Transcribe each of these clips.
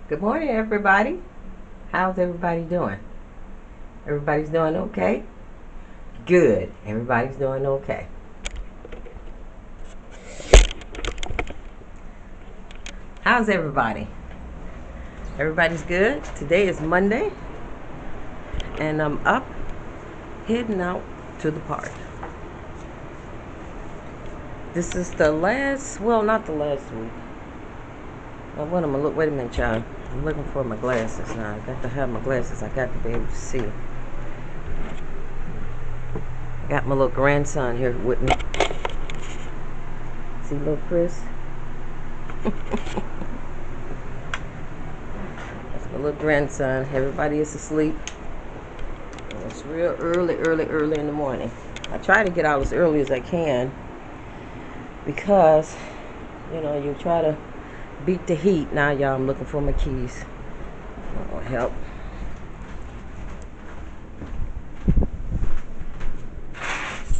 Good morning, everybody. How's everybody doing? Everybody's doing okay? Good. Everybody's doing okay. How's everybody? Everybody's good? Today is Monday, and I'm up, heading out to the park. This is the last, well, not the last week. What am I look? Wait a minute, y'all. I'm looking for my glasses now. I got to have my glasses. I got to be able to see. I got my little grandson here with me. See little Chris? That's my little grandson. Everybody is asleep. It's real early in the morning. I try to get out as early as I can because, you try to beat the heat. Now, y'all, I'm looking for my keys. Oh, help.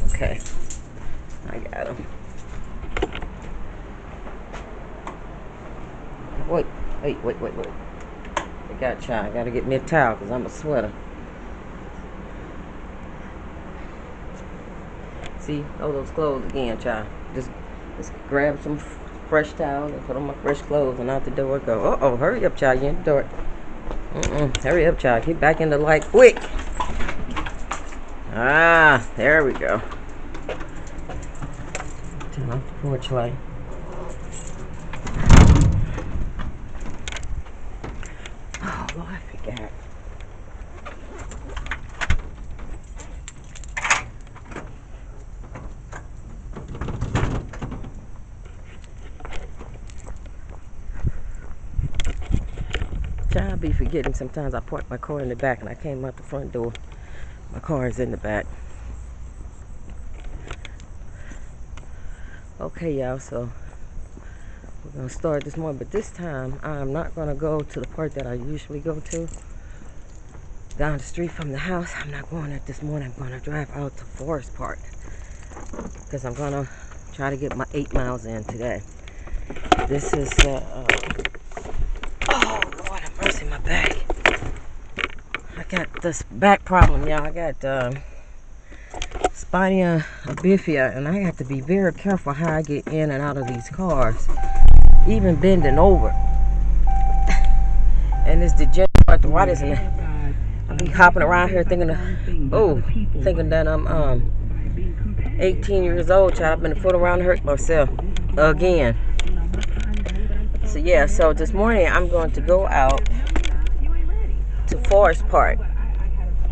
Okay. I got them. Wait. I gotta get me a towel because I'm a sweater. See, those clothes again, child. Just grab some fresh towels and put on my fresh clothes and out the door I go. Uh-oh, hurry up, child. You in the door. Hurry up, child. Get back in the light quick. Ah, there we go. Turn off the porch light. Oh, Lord, I forgot. I'll be forgetting sometimes. I park my car in the back and I came out the front door. My car is in the back. Okay, y'all, so we're going to start this morning. But this time, I'm not going to go to the park that I usually go to. Down the street from the house. I'm not going there this morning. I'm going to drive out to Forest Park. Because I'm going to try to get my 8 miles in today. This is, oh, Lord have mercy, my back. I got this back problem, y'all. I got spina bifida, and I have to be very careful how I get in and out of these cars, even bending over. And it's degenerative arthritis, and I be hopping around here thinking that I'm 18 years old, child. I've been fooling around and hurt myself again. So yeah, so this morning I'm going to go out to Forest Park.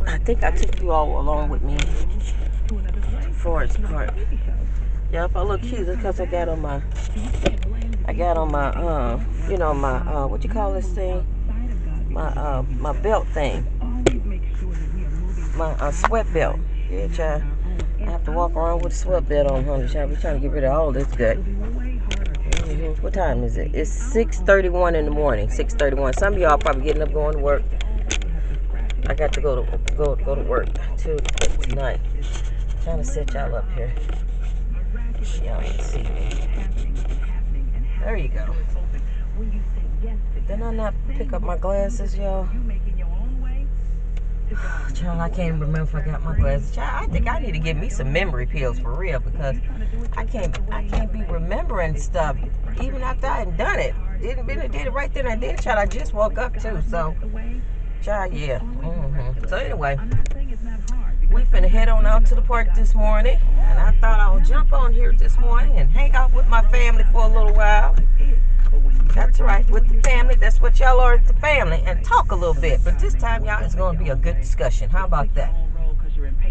I think I took you all along with me to Forest Park. Yeah, if I look cute, it's because I got on my what you call this thing? My belt thing. My sweat belt. Yeah, child. I have to walk around with a sweat belt on, honey. Child, we're trying to get rid of all this gut. What time is it? It's 6:31 in the morning. 6:31. Some of y'all probably getting up going to work. I got to go to work too tonight. Trying to set y'all up here. Y'all can see me. There you go. Did I not pick up my glasses, y'all? Child, I can't remember if I got my glasses. Child, I think I need to get me some memory pills for real because I can't be remembering stuff even after I had done it. Did it right then and then, child. I just woke up too, so child, yeah. So anyway, we finna head on out to the park this morning, and I thought I'll jump on here this morning and hang out with my family for a little while. That's right, with the family. That's what y'all are, the family, and talk a little bit. But this time, y'all, it's going to be a good discussion. How about that?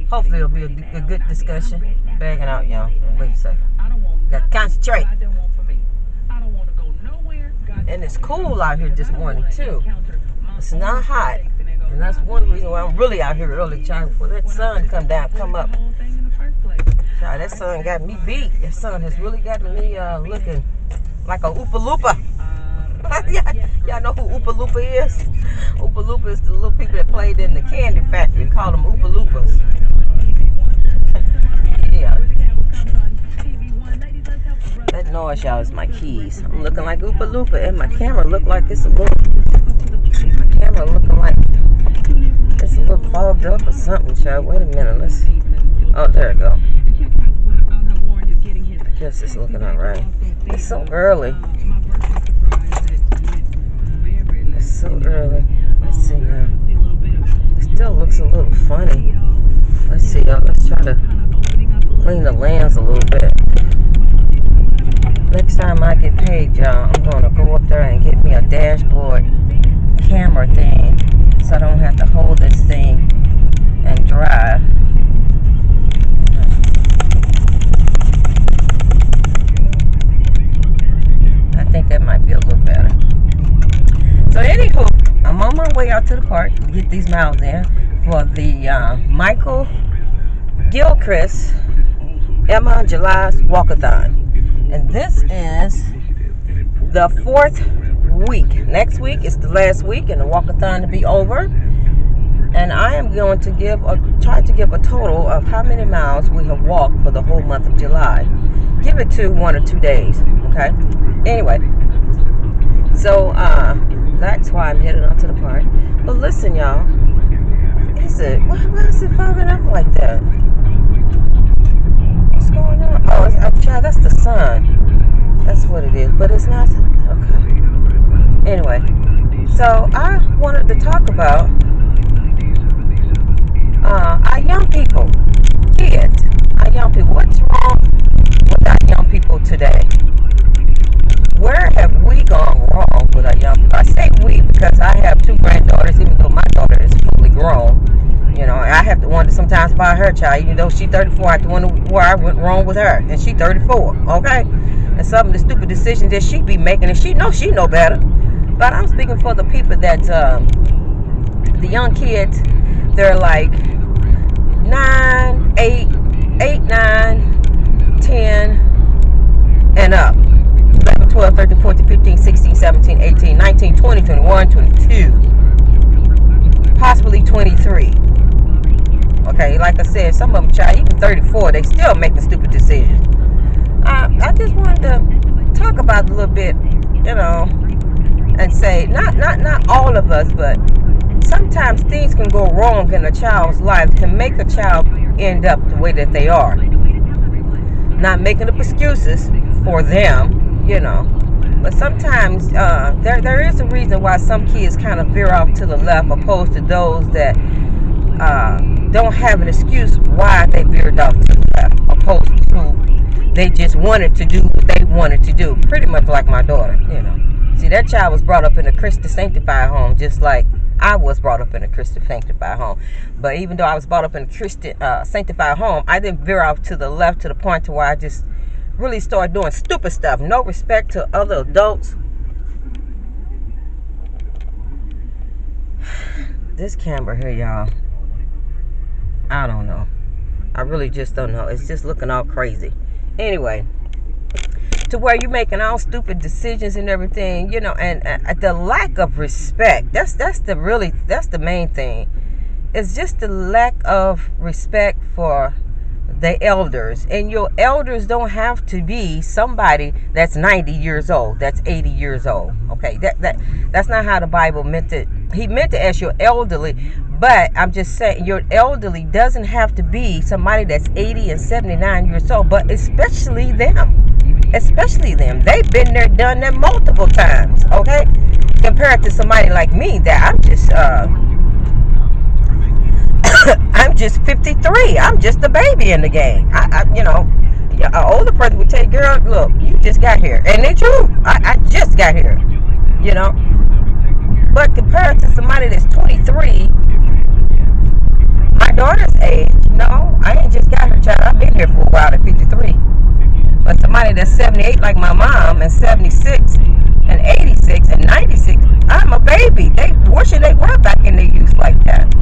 Hopefully, it'll be a good discussion. Bagging out, y'all. Wait a second. Got to concentrate. And it's cool out here this morning, too. It's not hot. And that's one reason why I'm really out here early, trying for that sun come up. Child, that sun got me beat. That sun has really gotten me looking like a Oompa Loompa. Y'all know who Oompa Loompa is? Oompa Loompa is the little people that played in the candy factory. They call them Oompa Loompas. Yeah. That noise, y'all, is my keys. I'm looking like Oompa Loompa, and my camera look like it's a little camera looking like it's a little fogged up or something, child. Wait a minute. Let's. Oh, there we go. I guess it's looking alright. It's so early. It's so early. Let's see now. It still looks a little funny. Let's see, y'all. Let's try to clean the lens a little bit. Next time I get paid, y'all, I'm gonna go up there and get me a dashboard camera thing, so I don't have to hold this thing and drive. I think that might be a little better. So anywho, I'm on my way out to the park to get these miles in for the Michael Gilchrist Emma July's Walkathon. And this is the 4th week. Next week is the last week and the walkathon to be over. And I am going to try to give a total of how many miles we have walked for the whole month of July. Give it to 1 or 2 days, okay? Anyway, so that's why I'm heading out to the park. But listen, y'all, why is it fogging up like that? What's going on? Oh, child, that's the sun. That's what it is, but it's not. Okay. Anyway, so I wanted to talk about our young people, kids, our young people. What's wrong with our young people today? Where have we gone wrong with our young people? I say we because I have 2 granddaughters, even though my daughter is fully grown. You know, I have to wonder sometimes about her child, even though she's 34, I have to wonder where I went wrong with her. And she's 34, okay? And some of the stupid decisions that she be making, and she know better. But I'm speaking for the people that, the young kids, they're like 9, 8, 9, 10, and up. 11, 12, 13, 14, 15, 16, 17, 18, 19, 20, 21, 22. Possibly 23. Okay, like I said, some of them try, even 34, they still making stupid decisions. I just wanted to talk about it a little bit, you know, and say, not all of us, but sometimes things can go wrong in a child's life to make a child end up the way that they are. Not making up excuses for them, you know, but sometimes there is a reason why some kids kind of veer off to the left opposed to those that don't have an excuse why they veered off to the left, opposed to they just wanted to do what they wanted to do. Pretty much like my daughter, you know. See, that child was brought up in a Christian sanctified home, just like I was brought up in a Christian sanctified home. But even though I was brought up in a Christian sanctified home, I didn't veer off to the left to the point to where I just really started doing stupid stuff. No respect to other adults. This camera here, y'all, I don't know. I really just don't know. It's just looking all crazy. Anyway, to where you're making all stupid decisions and everything, you know, and the lack of respect. That's the main thing. It's just the lack of respect for the elders. And your elders don't have to be somebody that's 90 years old, that's 80 years old. Okay, that's not how the Bible meant it. He meant it as your elderly, but I'm just saying your elderly doesn't have to be somebody that's 80 and 79 years old, but especially them. They've been there, done that multiple times, okay? Compared to somebody like me that I'm just I'm just 53. I'm just a baby in the game. You know, an older person would tell you, girl, look, you just got here. And it's true. I just got here, you know. But compared to somebody that's 23, my daughter's age, no, I ain't just got her, child. I've been here for a while at 53. But somebody that's 78 like my mom and 76 and 86 and 96, I'm a baby. Where should they were back in their youth like that?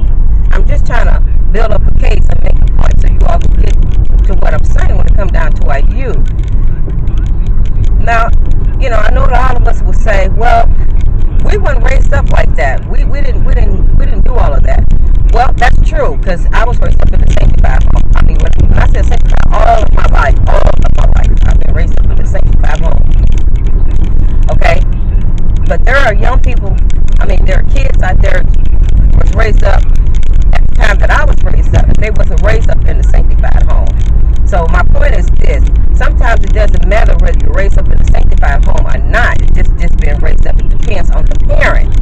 I'm just trying to build up a case and make a point so you all can get to what I'm saying when it comes down to our youth. Now, you know, I know that all of us will say, well, we weren't raised up like that. We didn't do all of that. Well, that's true, because I was raised up in the sanctified home. I mean, when I said sanctified, all of my life, I've been raised up in the sanctified home. Okay? But there are young people I mean, there are kids out there was raised up at the time that I was raised up, and they wasn't raised up in the sanctified home. So my point is this: sometimes it doesn't matter whether you're raised up in a sanctified home or not. It's just being raised up. It depends on the parent.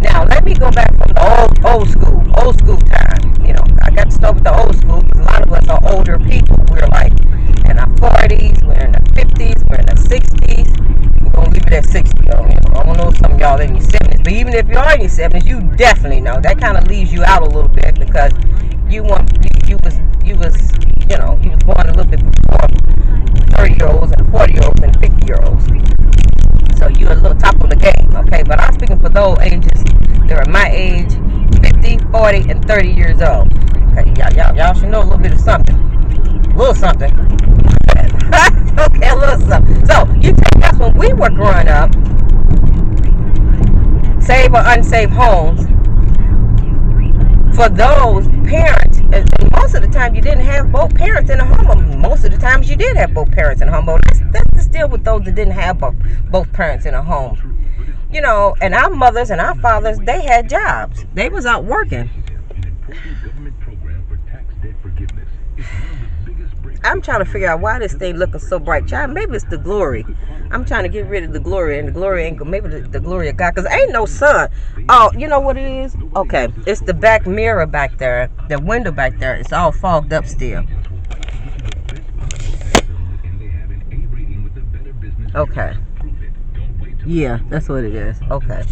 Now let me go back from the old school time. You know, I got to start with the old school because a lot of us are older people. We're like in our 40s, we're in the 50s, we're in the 60s. We're gonna leave it at 60. I don't know some of y'all in your 70s, but even if you are in your 70s, you definitely know that kind of leaves you out a little bit because you was born a little bit before 30-year-olds and 40-year-olds and 50-year-olds. So you're a little top of the game, okay? But I'm speaking for those ages that are my age, 50, 40, and 30 years old. Okay, y'all should know a little bit of something. A little something. Okay, a little something. So you take us when we were growing up, saved or unsaved homes, for those parents, and most of the time you didn't have both parents in the home, or most of the times you did have both parents in the home, but that's still with those that didn't have both parents in the home. You know, and our mothers and our fathers, they had jobs. They was out working. I'm trying to figure out why this thing looking so bright. Child, maybe it's the glory. I'm trying to get rid of the glory, and the glory ain't maybe the glory of God, because ain't no sun. Oh, you know what it is? Okay, it's the back mirror back there, the window back there. It's all fogged up still. Okay. Yeah, that's what it is. Okay.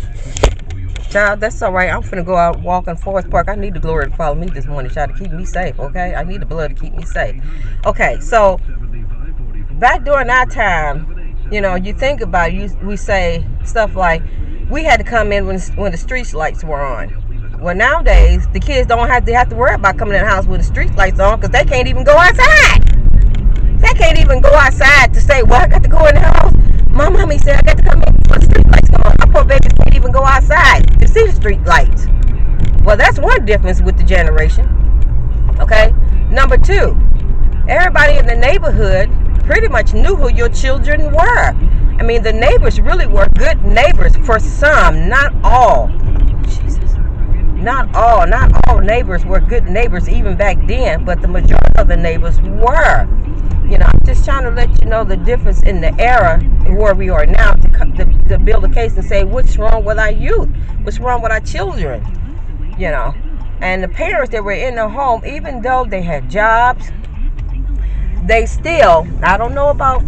Child, that's all right. I'm finna go out walking Forest Park. I need the glory to follow me this morning, child, to keep me safe, okay? I need the blood to keep me safe. Okay, so back during our time, you know, you think about it, we say stuff like, we had to come in when the street lights were on. Well, nowadays, the kids don't have to worry about coming in the house with the street lights on because they can't even go outside. They can't even go outside to say, well, I got to go in the house. My mommy said I got to come in for the street lights on. Our poor babies can't even go outside to see the street lights. Well, that's one difference with the generation. Okay? Number two, everybody in the neighborhood pretty much knew who your children were. I mean, the neighbors really were good neighbors for some, not all. Jesus. Not all neighbors were good neighbors even back then, but the majority of the neighbors were. You know, I'm just trying to let you know the difference in the era where we are now to build a case and say, what's wrong with our youth? What's wrong with our children? You know, and the parents that were in the home, even though they had jobs, they still, I don't know about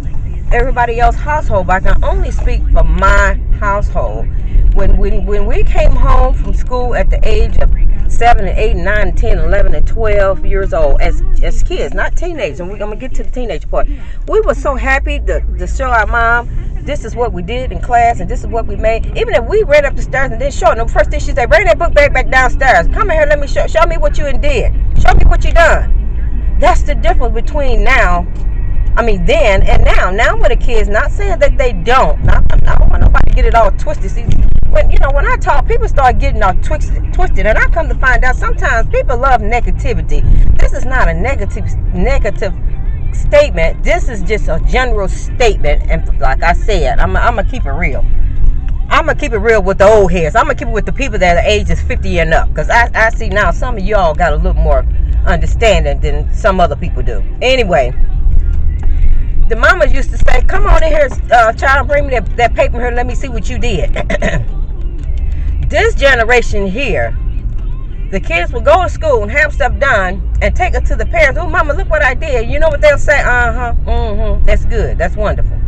everybody else's household, but I can only speak for my household. When we came home from school at the age of 7 and 8 and 9 and 10 11 and 12 years old as kids, not teenagers, and we're going to get to the teenage part, we were so happy to show our mom this is what we did in class and this is what we made. Even if we ran up the stairs and didn't show them, the first thing she said, bring that book bag back downstairs, come in here, let me show me what you did, show me what you done. That's the difference between then and now. Now with the kids, not saying that they don't. I don't want nobody to get it all twisted. See, when I talk, people start getting all twisted, and I come to find out sometimes people love negativity. This is not a negative statement. This is just a general statement, and like I said, I'm gonna keep it real. I'm gonna keep it real with the old heads. I'm gonna keep it with the people that are ages 50 and up, because I see now some of y'all got a little more understanding than some other people do. Anyway, the mamas used to say, come on in here, child, bring me that paper here, let me see what you did. This generation here, the kids will go to school and have stuff done and take it to the parents. Oh, mama, look what I did. You know what they'll say? That's good, that's wonderful.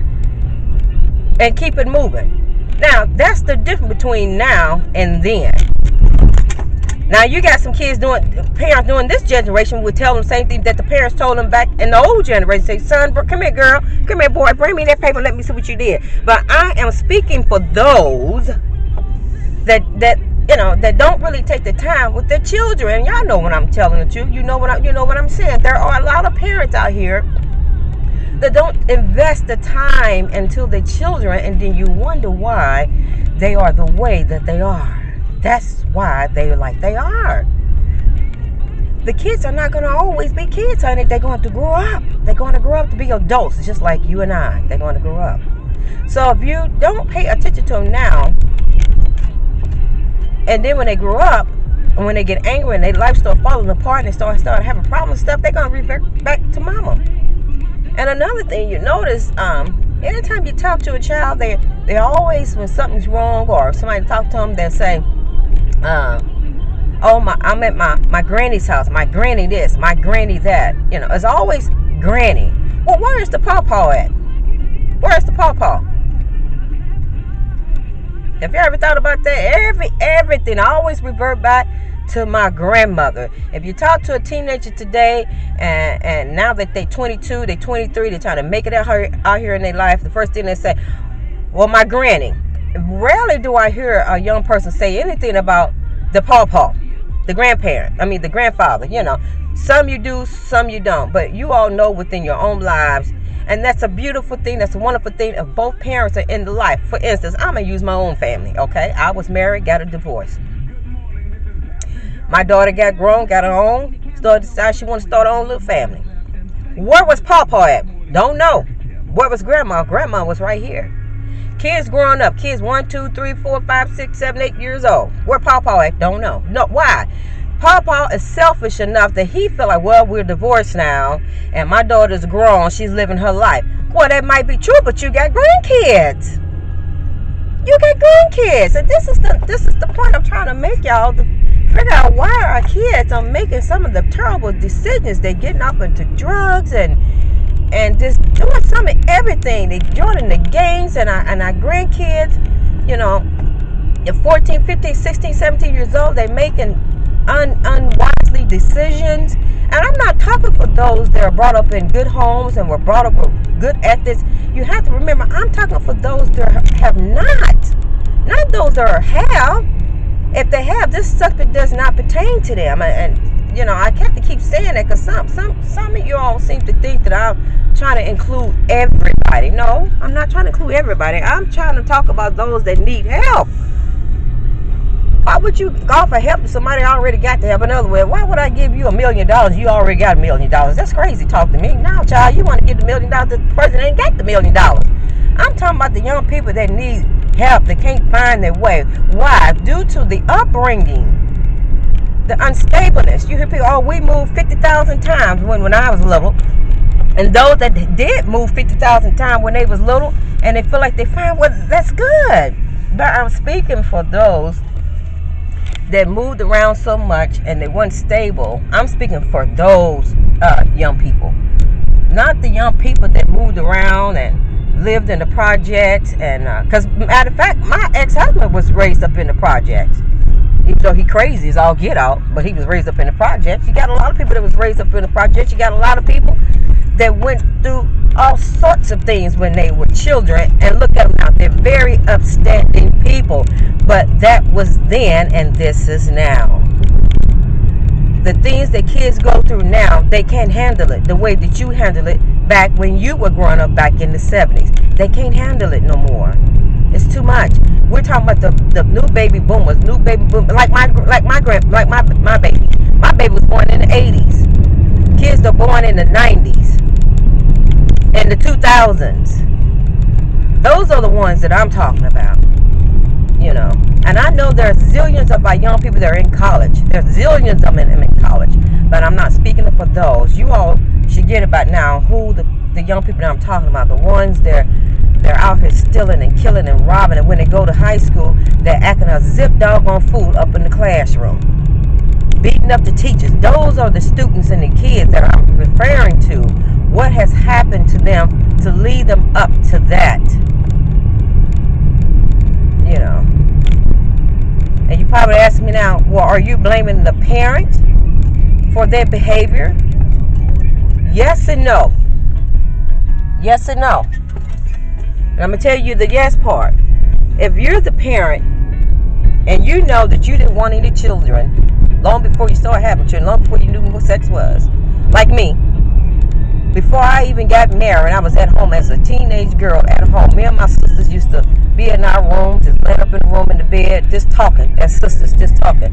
And keep it moving. Now, that's the difference between now and then. Now, you got some parents doing this generation would tell them the same thing that the parents told them back in the old generation. Say, son, come here, girl. Come here, boy. Bring me that paper. Let me see what you did. But I am speaking for those that don't really take the time with their children. Y'all know what I'm telling the truth. You know what I'm saying. There are a lot of parents out here that don't invest the time into their children, and then you wonder why they are the way that they are. That's why they are like they are. The kids are not going to always be kids, honey. They're going to grow up. They're going to grow up to be adults, just like you and I. They're going to grow up. So if you don't pay attention to them now, And then when they grow up, and when they get angry and their life start falling apart and they start having problems and stuff, they're going to revert back to mama. And another thing you notice, anytime you talk to a child, they always, when something's wrong or somebody talk to them, they'll say, I'm at my granny's house, my granny this, my granny that. It's always granny. Well, where is the pawpaw at? Where is the pawpaw? Have you ever thought about that? Everything I always revert back to my grandmother. If you talk to a teenager today, and now that they're 22, they're 23, they're trying to make it out here in their life, the first thing they say, well, my granny. Rarely do I hear a young person say anything about the pawpaw, the the grandfather. Some you do, some you don't. But you all know within your own lives. And that's a beautiful thing. That's a wonderful thing if both parents are in the life. For instance, I'm going to use my own family, okay? I was married, got a divorce. My daughter got grown, got her own, decided she wanted to start her own little family. Where was Pawpaw at? Don't know. Where was Grandma? Grandma was right here. Kids growing up. Kids 1, 2, 3, 4, 5, 6, 7, 8 years old. Where Pawpaw at? Don't know. No, why? Pawpaw is selfish enough that he feel like, well, we're divorced now, and my daughter's grown, she's living her life. Well, that might be true, but you got grandkids. You got grandkids, and this is the point I'm trying to make, y'all. To figure out why our kids are making some of the terrible decisions. They're getting off into drugs and just doing some of everything. They joining the gangs, and our grandkids, at 14, 15, 16, 17 years old, they making unwisely decisions. And I'm not talking for those that are brought up in good homes and were brought up with good ethics. You have to remember, I'm talking for those that have not those that have. If they have, this subject does not pertain to them. And I have to keep saying that because some of you all seem to think that I'm trying to include everybody. No, I'm not trying to include everybody. I'm trying to talk about those that need help. Why would you offer help to somebody already got the help? In other words, why would I give you $1 million? You already got $1 million. That's crazy talk to me. Now, child, you want to give the $1 million to the person that ain't got the $1 million. I'm talking about the young people that need help, that can't find their way. Why? Due to the upbringing, the unstableness. You hear people, we moved 50,000 times when I was little. And those that did move 50,000 times when they was little, and they feel like they find, well, that's good. But I'm speaking for those that moved around so much and they weren't stable. I'm speaking for those young people, not the young people that moved around and lived in the projects. And because matter of fact, my ex-husband was raised up in the projects. Even though he crazy as all get out, but he was raised up in the projects. You got a lot of people that was raised up in the projects. You got a lot of people that went through all sorts of things when they were children, and look at them now. They're very upstanding people. But that was then, and this is now. The things that kids go through now, they can't handle it the way that you handle it back when you were growing up back in the 70s. They can't handle it no more. It's too much. We're talking about the new baby boomers, like my baby. My baby was born in the 80s. Kids are born in the 90s, and the 2000s. Those are the ones that I'm talking about. And I know there's zillions of our young people that are in college. There's zillions of them in college. But I'm not speaking for those. You all should get about now who the young people that I'm talking about. The ones they're out here stealing and killing and robbing. And when they go to high school, they're acting a zip doggone fool up in the classroom, beating up the teachers. Those are the students and the kids that I'm referring to. What has happened to them to lead them up to that? And you probably ask me now, well, are you blaming the parent for their behavior? Yes and no. Yes and no. And I'm going to tell you the yes part. If you're the parent and you know that you didn't want any children long before you started having children, long before you knew what sex was, like me, before I even got married, I was at home as a teenage girl at home. Me and my sisters used to be in our room, just laying up in the room in the bed, just talking as sisters, just talking.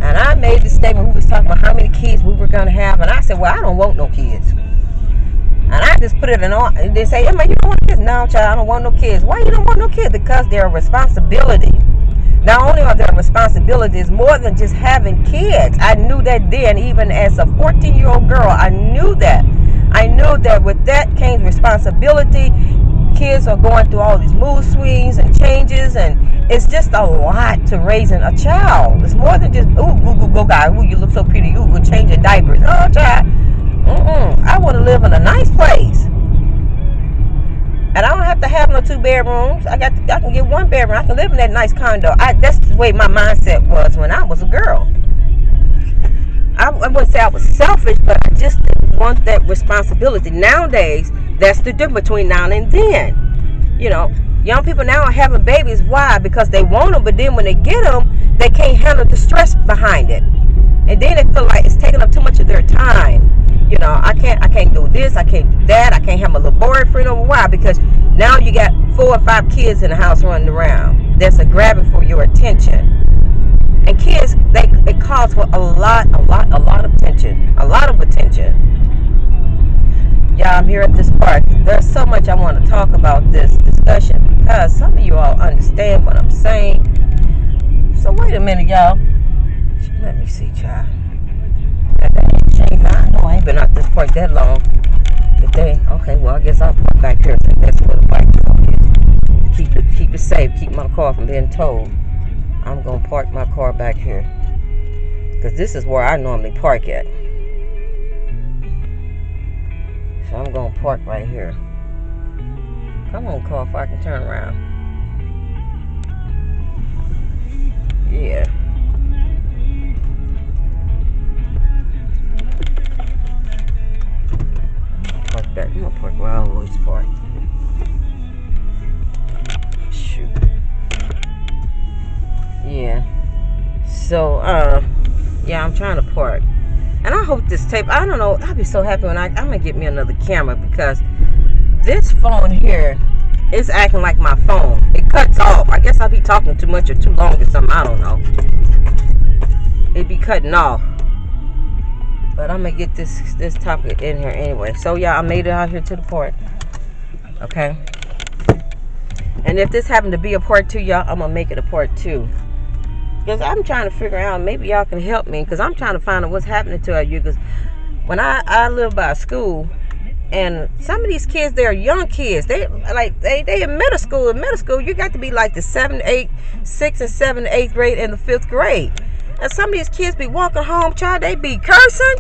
And I made the statement, we was talking about how many kids we were going to have, and I said, well, I don't want no kids. And I just put it in on, and they say, Emma, you don't want kids? No, child, I don't want no kids. Why you don't want no kids? Because they're a responsibility. Not only are there responsibilities more than just having kids. I knew that then, even as a 14-year-old girl, I knew that. I knew that with that came responsibility. Kids are going through all these mood swings and changes, and it's just a lot to raising a child. It's more than just, ooh, go guy, ooh, you look so pretty, ooh, we're changing diapers. Oh, child. I want to live in a nice place. And I don't have to have no 2 bedrooms. I can get 1 bedroom. I can live in that nice condo. That's the way my mindset was when I was a girl. I wouldn't say I was selfish, but I just didn't want that responsibility. Nowadays, that's the difference between now and then. You know, young people now are having babies. Why? Because they want them, but then when they get them, they can't handle the stress behind it. And then they feel like it's taking up too much of their time. You know, I can't do this, I can't do that, I can't have my little boyfriend over. Why? Because now you got 4 or 5 kids in the house running around. That's a grabbing for your attention. And kids, it calls for a lot of attention. A lot of attention. Yeah, I'm here at this park. There's so much I want to talk about this discussion because some of you all understand what I'm saying. So wait a minute, y'all. Let me see, child. I know I ain't been out this park that long. Okay, well I guess I'll park back here. That's where the bike is. Keep it safe. Keep my car from being towed. I'm gonna park my car back here because this is where I normally park at. So I'm gonna park right here. Come on, car, if I can turn around. Yeah. I'm gonna park where I always park. Shoot. Yeah. So, yeah, I'm trying to park. And I hope this tape, I don't know, I'll be so happy when I'm gonna get me another camera because this phone here is acting like my phone. It cuts off. I guess I'll be talking too much or too long or something. I don't know. It be cutting off. But I'm going to get this topic in here anyway. So, yeah, I made it out here to the port. Okay? And if this happened to be a part 2, y'all, I'm going to make it a part 2. Because I'm trying to figure out, maybe y'all can help me. Because I'm trying to find out what's happening to you. Because when I live by a school, and some of these kids, they're young kids. They in middle school. In middle school, you got to be like the 6th and 7th, 8th grade, and the 5th grade. And some of these kids be walking home, child, they be cursing.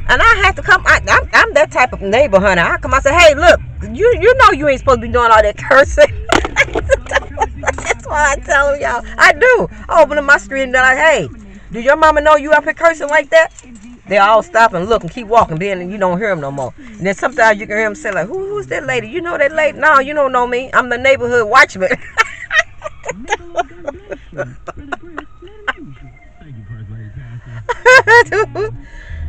And I have to come, I'm that type of neighbor, honey. I come, I say, hey, look, you know you ain't supposed to be doing all that cursing. That's why I tell them, y'all. I do. I open up my street and they're like, hey, do your mama know you up here cursing like that? They all stop and look and keep walking, then you don't hear them no more. And then sometimes you can hear them say like, who's that lady? You know that lady? No, you don't know me. I'm the neighborhood watchman.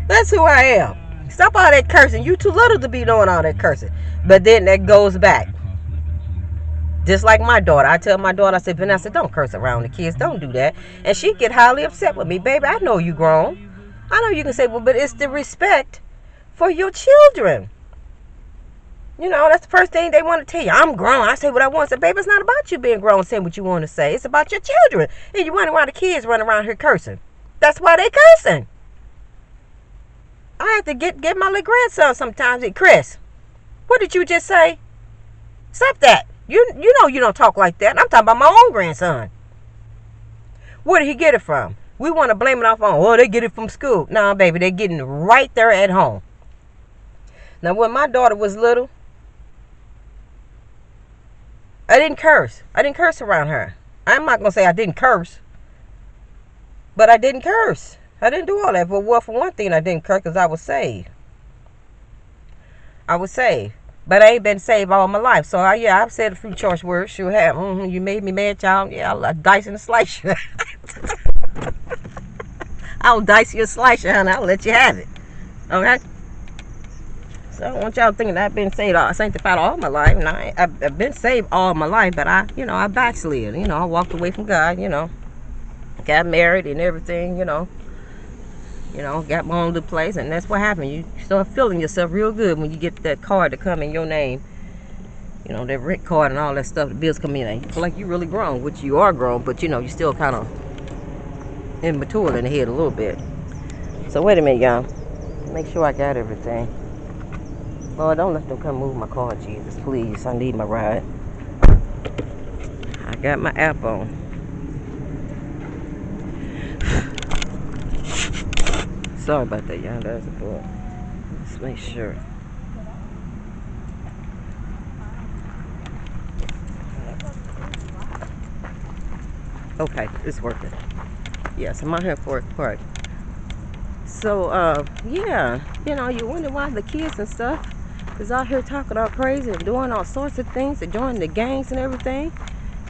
That's who I am. Stop all that cursing. You too little to be doing all that cursing. But then that goes back. Just like my daughter. I tell my daughter, I say, Vanessa, don't curse around the kids. Don't do that. And she get highly upset with me. Baby, I know you grown. I know you can say, well, but it's the respect for your children. You know, that's the first thing they want to tell you. I'm grown. I say what I want to say. Baby, it's not about you being grown saying what you want to say. It's about your children. And you run around the kids running around here cursing. That's why they cursing. I have to get my little grandson sometimes. Chris, what did you just say? Stop that. You know you don't talk like that. I'm talking about my own grandson. Where did he get it from? We want to blame it off on, oh, they get it from school. Nah, baby, they're getting it right there at home. Now, when my daughter was little, I didn't curse. I didn't curse around her. I'm not going to say I didn't curse. But I didn't curse. I didn't do all that. But well, for one thing, I didn't curse because I was saved. I was saved. But I ain't been saved all my life. So, I've said a few choice words. Sure have. You made me mad, child. Yeah, I'll dice and slice you. I'll dice you and slice you, honey. I'll let you have it. Okay? So I don't want y'all thinking I've been saved, sanctified all my life. And I've been saved all my life, but I backslid. I walked away from God, Got married and everything, got my own little place, and that's what happened. You start feeling yourself real good when you get that card to come in your name. You know, that rent card and all that stuff, the bills come in, and you feel like you really grown, which you are grown, but you know, you still kind of immature in the head a little bit. So wait a minute, y'all. Make sure I got everything. Lord, don't let them come move my car, Jesus, please. I need my ride. I got my app on. Sorry about that, y'all. That's a book. Let's make sure. Okay, it's working. Yes, I'm out here for a park. So, yeah, you know, you wonder why the kids and stuff is out here talking all crazy and doing all sorts of things and joining the gangs and everything,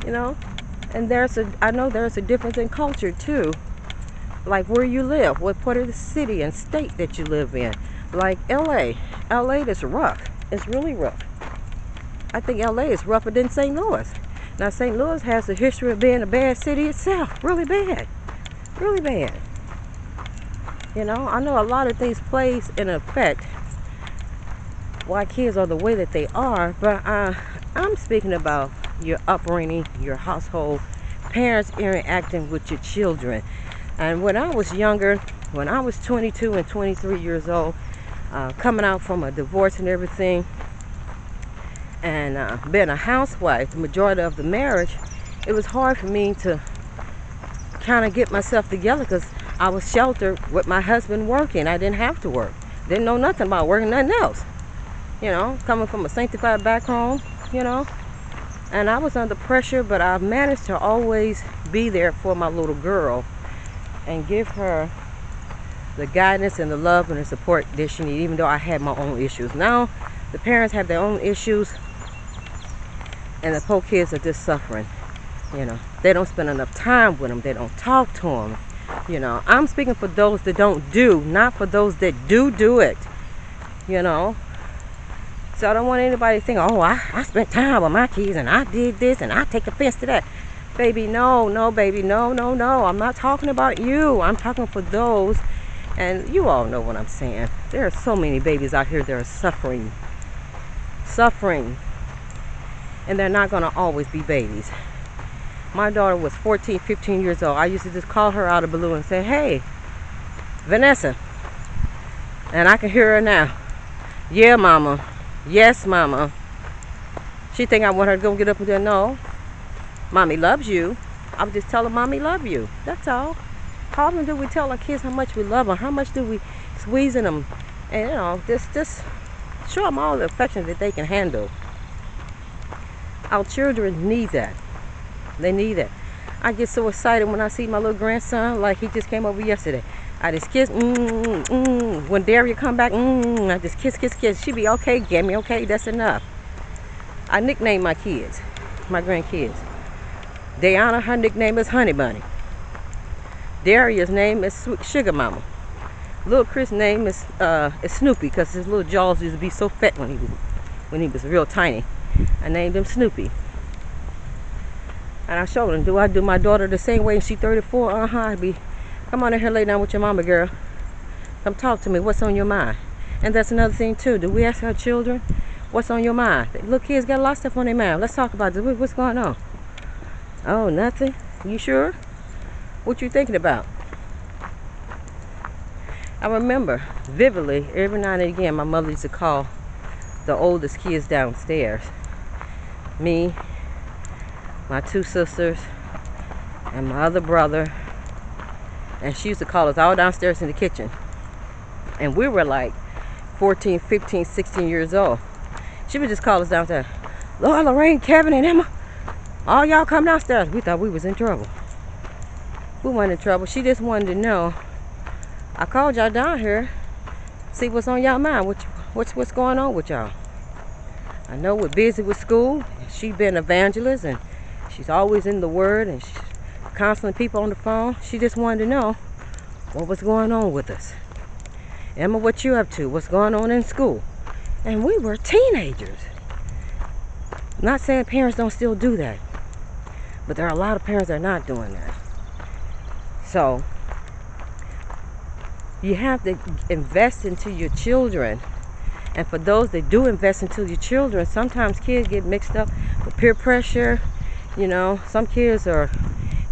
you know. And I know there's a difference in culture too, like where you live, what part of the city and state that you live in. Like LA is rough. It's really rough. I think LA is rougher than St. Louis. Now, St. Louis has a history of being a bad city itself, really bad, really bad. You know, I know a lot of things plays in effect why kids are the way that they are, but I'm speaking about your upbringing, your household, parents interacting with your children. And when I was younger, when I was 22 and 23 years old, coming out from a divorce and everything, and being a housewife, the majority of the marriage, it was hard for me to kind of get myself together because I was sheltered with my husband working. I didn't have to work. Didn't know nothing about working, nothing else. You know, coming from a sanctified background, you know. And I was under pressure, but I managed to always be there for my little girl and give her the guidance and the love and the support that she needed, even though I had my own issues. Now, the parents have their own issues, and the poor kids are just suffering. You know, they don't spend enough time with them. They don't talk to them. You know, I'm speaking for those that don't do, not for those that do it. You know, so I don't want anybody to think, oh, I spent time with my kids and I did this and I take offense to that. Baby, no, baby, no. I'm not talking about you. I'm talking for those, and you all know what I'm saying. There are so many babies out here that are suffering. And they're not going to always be babies. My daughter was 14, 15 years old. I used to just call her out of the blue and say, hey, Vanessa. And I can hear her now. Yeah, mama. Yes, mama. She think I want her to go get up and say, no. Mommy loves you. I would just tell her, mommy love you. That's all. How often do we tell our kids how much we love them? How much do we squeeze in them? And, you know, just show them all the affection that they can handle. Our children need that. They need it. I get so excited when I see my little grandson, like he just came over yesterday. I just kiss, When Daria come back, I just kiss. She be okay, get me okay, that's enough. I nickname my kids, my grandkids. Diana, her nickname is Honey Bunny. Daria's name is Sweet Sugar Mama. Little Chris' name is Snoopy, because his little jaws used to be so fat when he was real tiny. I named him Snoopy. And I showed him, do I do my daughter the same way? And she's 34. I'd be, come on in here, lay down with your mama, girl. Come talk to me. What's on your mind? And that's another thing too. Do we ask our children, what's on your mind? Little kids got a lot of stuff on their mind. Let's talk about this. What's going on? Oh, nothing. You sure? What you thinking about? I remember vividly, every now and again, my mother used to call the oldest kids downstairs. Me, my two sisters, and my other brother. And she used to call us all downstairs in the kitchen. And we were like 14, 15, 16 years old. She would just call us downstairs. Lord, Lorraine, Kevin, and Emma, all y'all come downstairs. We thought we was in trouble. We weren't in trouble. She just wanted to know, I called y'all down here, see what's on y'all mind. What's going on with y'all? I know we're busy with school. She's been an evangelist, and she's always in the Word, and she's constantly people on the phone. She just wanted to know what was going on with us. Emma, what you up to? What's going on in school? And we were teenagers. Not saying parents don't still do that, but there are a lot of parents that are not doing that. So you have to invest into your children And for those that do invest into your children, sometimes kids get mixed up with peer pressure. You know, some kids are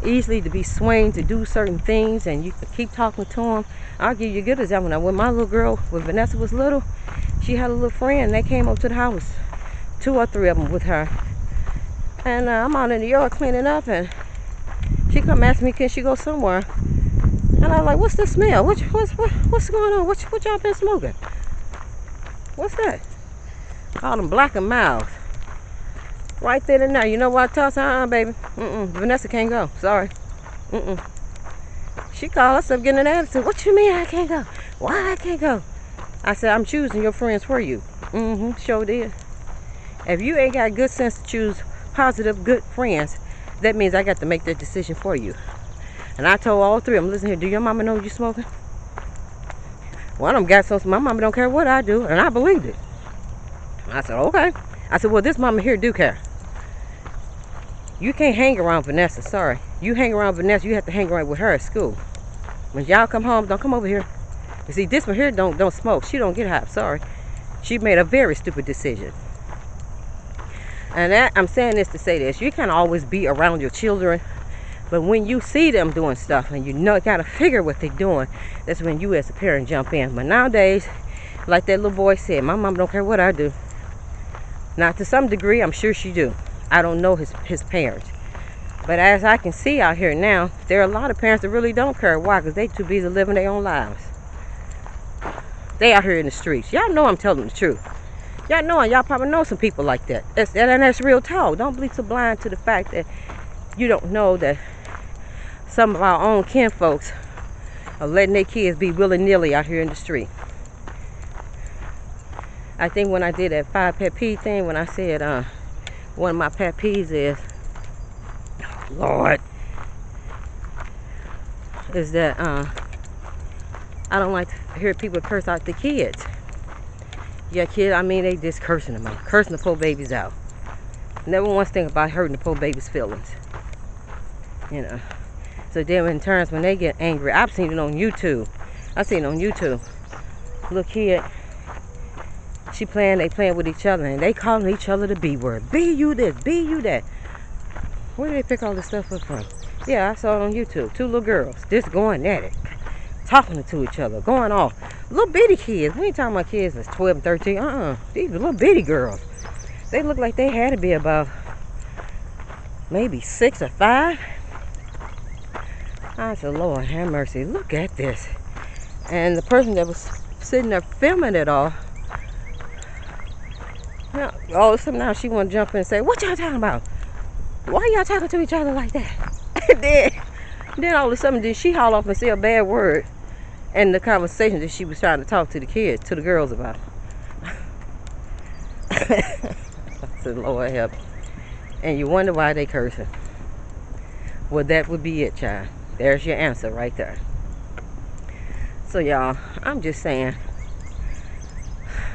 easily to be swayed to do certain things, and you keep talking to them. I'll give you a good example. Now, when my little girl, when Vanessa was little, she had a little friend. They came up to the house, 2 or 3 of them with her. And I'm out in the yard cleaning up, and she come ask me, can she go somewhere? And I'm like, what's the smell? What's going on? What y'all been smoking? What's that? Call them Black and Mild. Right there and there. You know what I told her? Baby. Vanessa can't go. Sorry. She called herself getting an attitude. What you mean I can't go? Why I can't go? I said, I'm choosing your friends for you. Sure did. If you ain't got good sense to choose positive, good friends, that means I got to make that decision for you. And I told all 3 of them, listen here, do your mama know you smoking? One of them got something, my mama don't care what I do, and I believed it. I said, okay. I said, well, this mama here do care. You can't hang around Vanessa, sorry. You hang around Vanessa, you have to hang around with her at school. When y'all come home, don't come over here. You see, this one here don't smoke. She don't get high, sorry. She made a very stupid decision. And I'm saying this to say this. You can't always be around your children. But when you see them doing stuff and you gotta figure what they're doing, that's when you as a parent jump in. But nowadays, like that little boy said, my mom don't care what I do. Now, to some degree, I'm sure she do. I don't know his parents. But as I can see out here now, there are a lot of parents that really don't care. Why? Because they too busy living their own lives. They out here in the streets. Y'all know I'm telling the truth. Y'all know, and y'all probably know some people like that. That's real talk. Don't be so blind to the fact that you don't know that some of our own kin folks are letting their kids be willy-nilly out here in the street. I think when I did that 5 pet peeve thing, when I said one of my pet peeves is, Lord, is that I don't like to hear people curse out the kids. Yeah, kid, I mean, they just cursing them out, cursing the poor babies out. Never once think about hurting the poor baby's feelings. You know. So then in terms when they get angry, I've seen it on YouTube. I've seen it on YouTube. Little kid, they playing with each other, and they calling each other the B word. Be you this, be you that. Where did they pick all this stuff up from? Yeah, I saw it on YouTube. 2 little girls just going at it, talking to each other, going off. Little bitty kids. We ain't talking about kids that's 12 and 13. These are little bitty girls. They look like they had to be about maybe 6 or 5. I said, Lord have mercy, look at this. And the person that was sitting there filming it all, all of a sudden now she want to jump in and say, what y'all talking about? Why y'all talking to each other like that? then all of a sudden did she haul off and say a bad word in the conversation that she was trying to talk to the kids, to the girls about. I said, Lord help. And you wonder why they cursing. Well, that would be it, child. There's your answer right there. So y'all, I'm just saying,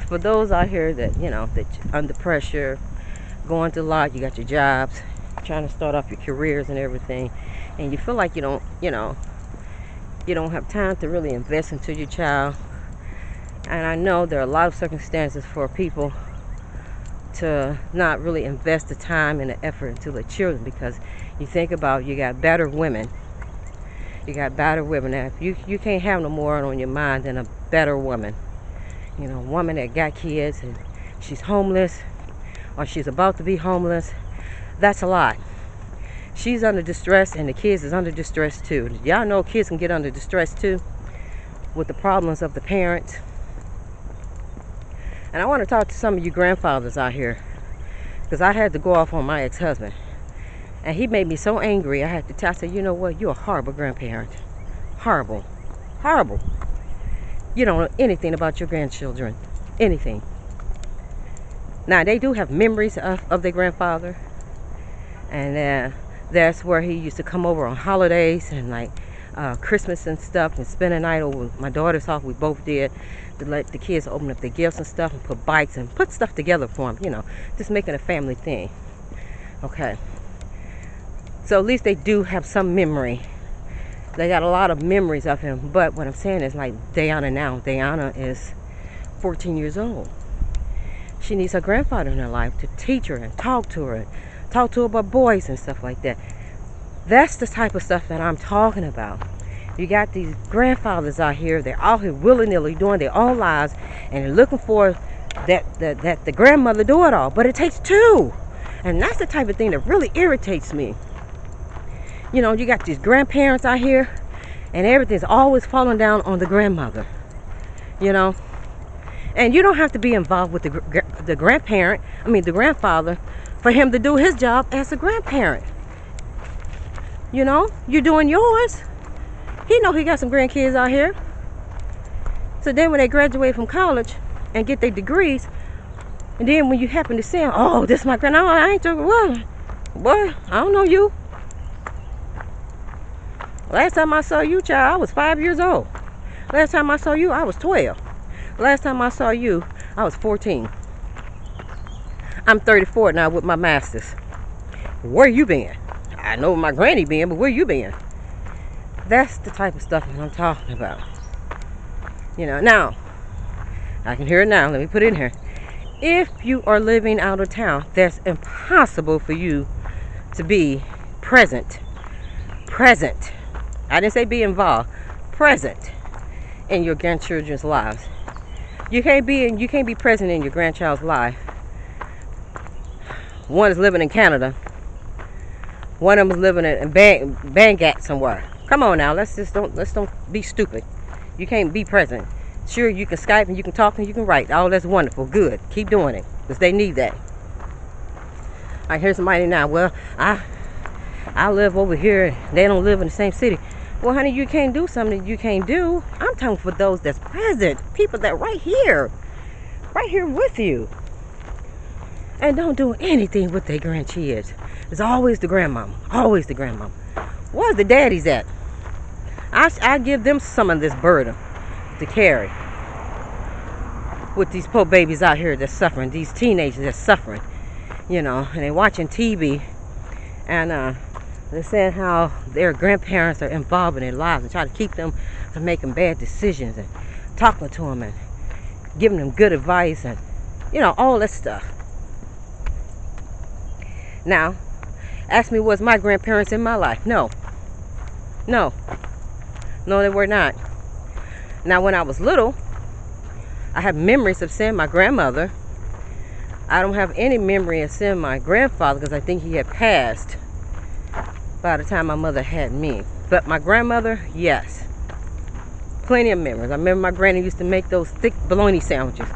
for those out here that, you know, that under pressure, going through a lot, you got your jobs, trying to start off your careers and everything, and you feel like you don't, you know, you don't have time to really invest into your child. And I know there are a lot of circumstances for people to not really invest the time and the effort into the children, because you think about, you got battered women. You got battered women. Now, you can't have no more on your mind than a better woman. You know, a woman that got kids and she's homeless, or she's about to be homeless. That's a lot. She's under distress, and the kids is under distress too. Y'all know kids can get under distress too with the problems of the parents. And I want to talk to some of you grandfathers out here, because I had to go off on my ex-husband. And he made me so angry, I had to tell him, you know what, you're a horrible grandparent. Horrible. Horrible. You don't know anything about your grandchildren. Anything. Now, they do have memories of their grandfather. And that's where he used to come over on holidays and like Christmas and stuff, and spend a night over my daughter's house. We both did, to let the kids open up their gifts and stuff, and put bikes and put stuff together for them, you know, just making a family thing. Okay. So at least they do have some memory. They got a lot of memories of him. But what I'm saying is, like Diana now. Diana is 14 years old. She needs her grandfather in her life to teach her and talk to her about boys and stuff like that. That's the type of stuff that I'm talking about. You got these grandfathers out here, they're out here willy-nilly doing their own lives, and they're looking for that the grandmother do it all. But it takes two. And that's the type of thing that really irritates me. You know, you got these grandparents out here, and everything's always falling down on the grandmother. You know? And you don't have to be involved with the grandfather, for him to do his job as a grandparent. You know? You're doing yours. He know he got some grandkids out here. So then when they graduate from college and get their degrees, and then when you happen to see them, oh, this is my grand. No, I ain't talking. What? Boy, I don't know you. Last time I saw you, child, I was 5 years old. Last time I saw you, I was 12. Last time I saw you, I was 14. I'm 34 now with my master's. Where you been? I know my granny been, but where you been? That's the type of stuff that I'm talking about. You know, now, I can hear it now. Let me put it in here. If you are living out of town, that's impossible for you to be present. Present. I didn't say be involved. Present in your grandchildren's lives. You can't be present in your grandchild's life. One is living in Canada. One of them is living in Bangat somewhere. Come on now, let's don't be stupid. You can't be present. Sure, you can Skype and you can talk and you can write. Oh, that's wonderful. Good. Keep doing it, because they need that. I hear somebody now. Well, I live over here. They don't live in the same city. Well, honey, you can't do something that you can't do. I'm talking for those that's present. People that right here with you. And don't do anything with their grandkids. It's always the grandmama. Always the grandmama. Where's the daddies at? I give them some of this burden to carry. With these poor babies out here that's suffering. These teenagers that's suffering. You know, and they're watching TV. And they're saying how their grandparents are involved in their lives and try to keep them from making bad decisions and talking to them and giving them good advice and, you know, all that stuff. Now, ask me, was my grandparents in my life? No, they were not. Now, when I was little, I have memories of seeing my grandmother. I don't have any memory of seeing my grandfather because I think he had passed by the time my mother had me. But my grandmother, yes. Plenty of memories. I remember my granny used to make those thick bologna sandwiches.